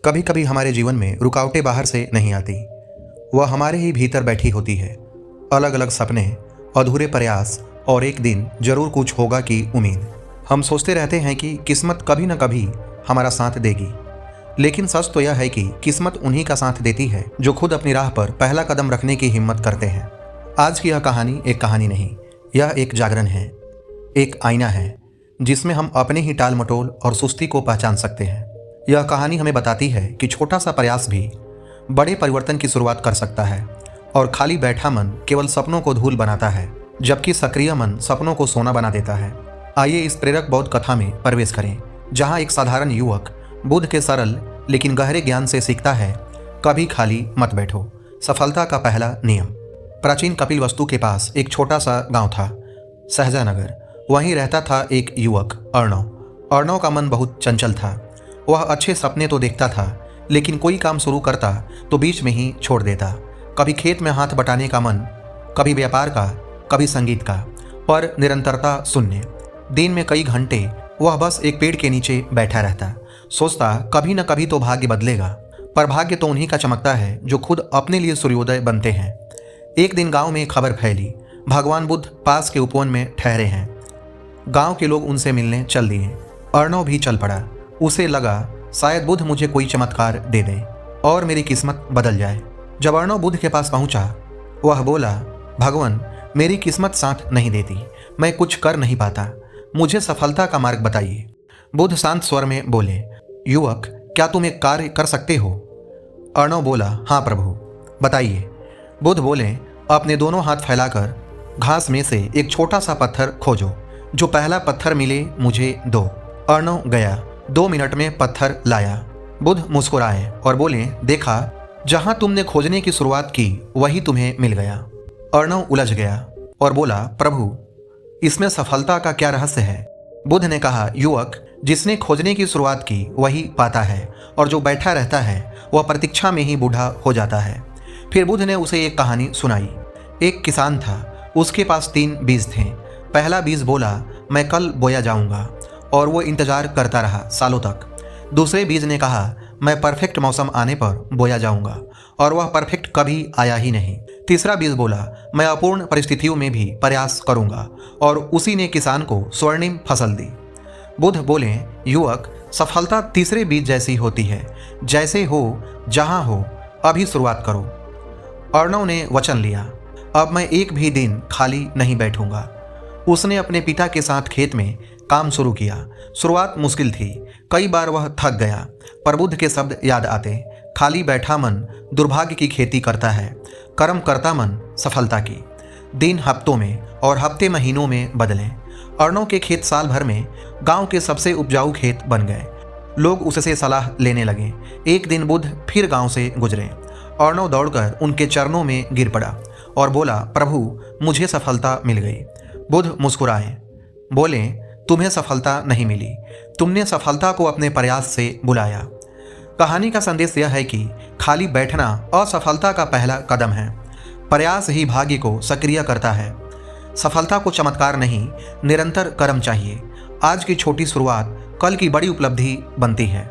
कभी कभी हमारे जीवन में रुकावटें बाहर से नहीं आती, वह हमारे ही भीतर बैठी होती है। अलग अलग सपने, अधूरे प्रयास और एक दिन जरूर कुछ होगा की उम्मीद। हम सोचते रहते हैं कि किस्मत कभी न कभी हमारा साथ देगी, लेकिन सच तो यह है कि किस्मत उन्हीं का साथ देती है जो खुद अपनी राह पर पहला कदम रखने की हिम्मत करते हैं। आज की यह कहानी एक कहानी नहीं, यह एक जागरण है, एक आईना है जिसमें हम अपने ही टाल मटोल और सुस्ती को पहचान सकते हैं। यह कहानी हमें बताती है कि छोटा सा प्रयास भी बड़े परिवर्तन की शुरुआत कर सकता है और खाली बैठा मन केवल सपनों को धूल बनाता है, जबकि सक्रिय मन सपनों को सोना बना देता है। आइए इस प्रेरक बौद्ध कथा में प्रवेश करें, जहां एक साधारण युवक बुद्ध के सरल लेकिन गहरे ज्ञान से सीखता है, कभी खाली मत बैठो, सफलता का पहला नियम। प्राचीन कपिलवस्तु के पास एक छोटा सा गांव था, सहजानगर। वहीं रहता था एक युवक, अर्णव। अर्णव का मन बहुत चंचल था। वह अच्छे सपने तो देखता था, लेकिन कोई काम शुरू करता तो बीच में ही छोड़ देता। कभी खेत में हाथ बटाने का मन, कभी व्यापार का, कभी संगीत का, पर निरंतरता शून्य। दिन में कई घंटे वह बस एक पेड़ के नीचे बैठा रहता, सोचता कभी न कभी तो भाग्य बदलेगा। पर भाग्य तो उन्हीं का चमकता है जो खुद अपने लिए सूर्योदय बनते हैं। एक दिन गांव में खबर फैली, भगवान बुद्ध पास के उपवन में ठहरे हैं। गांव के लोग उनसे मिलने चल दिए। अर्णव भी चल पड़ा। उसे लगा शायद बुद्ध मुझे कोई चमत्कार दे दें और मेरी किस्मत बदल जाए। जब अर्णव बुद्ध के पास पहुंचा, वह बोला, भगवान, मेरी किस्मत साथ नहीं देती, मैं कुछ कर नहीं पाता, मुझे सफलता का मार्ग बताइए। बुद्ध शांत स्वर में बोले, युवक, क्या तुम एक कार्य कर सकते हो? अर्णव बोला, हाँ प्रभु, बताइए। बुद्ध बोले, अपने दोनों हाथ फैलाकर घास में से एक छोटा सा पत्थर खोजो, जो पहला पत्थर मिले मुझे दो। अर्णव गया, 2 मिनट में पत्थर लाया। बुद्ध मुस्कुराए और बोले, देखा, जहां तुमने खोजने की शुरुआत की वही तुम्हें मिल गया। अर्णव उलझ गया और बोला, प्रभु, इसमें सफलता का क्या रहस्य है? बुद्ध ने कहा, युवक, जिसने खोजने की शुरुआत की वही पाता है, और जो बैठा रहता है वह प्रतीक्षा में ही बूढ़ा हो जाता है। फिर बुद्ध ने उसे एक कहानी सुनाई। एक किसान था, उसके पास 3 बीज थे। पहला बीज बोला, मैं कल बोया जाऊंगा, और वो इंतजार करता रहा सालों तक। दूसरे बीज ने कहा, मैं परफेक्ट मौसम आने पर बोया जाऊंगा, और वह परफेक्ट कभी आया ही नहीं। तीसरा बीज बोला, मैं अपूर्ण परिस्थितियों में भी प्रयास करूंगा, और उसी ने किसान को स्वर्णिम फसल दी। बुद्ध बोले, युवक, सफलता तीसरे बीज जैसी होती है, जैसे हो जहां हो, अभी शुरुआत करो। अर्णव ने वचन लिया, अब मैं एक भी दिन खाली नहीं बैठूंगा। उसने अपने पिता के साथ खेत में काम शुरू किया। शुरुआत मुश्किल थी, कई बार वह थक गया, पर बुद्ध के शब्द याद आते, खाली बैठा मन दुर्भाग्य की खेती करता है, कर्म करता मन सफलता की। दिन हफ्तों में और हफ्ते महीनों में बदले। अर्णव के खेत साल भर में गांव के सबसे उपजाऊ खेत बन गए। लोग उससे सलाह लेने लगे। एक दिन बुद्ध फिर गांव से गुजरे। अर्णव दौड़कर उनके चरणों में गिर पड़ा और बोला, प्रभु, मुझे सफलता मिल गई। बुद्ध मुस्कुराए, बोले, तुम्हें सफलता नहीं मिली, तुमने सफलता को अपने प्रयास से बुलाया। कहानी का संदेश यह है कि खाली बैठना असफलता का पहला कदम है। प्रयास ही भाग्य को सक्रिय करता है। सफलता को चमत्कार नहीं, निरंतर कर्म चाहिए। आज की छोटी शुरुआत कल की बड़ी उपलब्धि बनती है।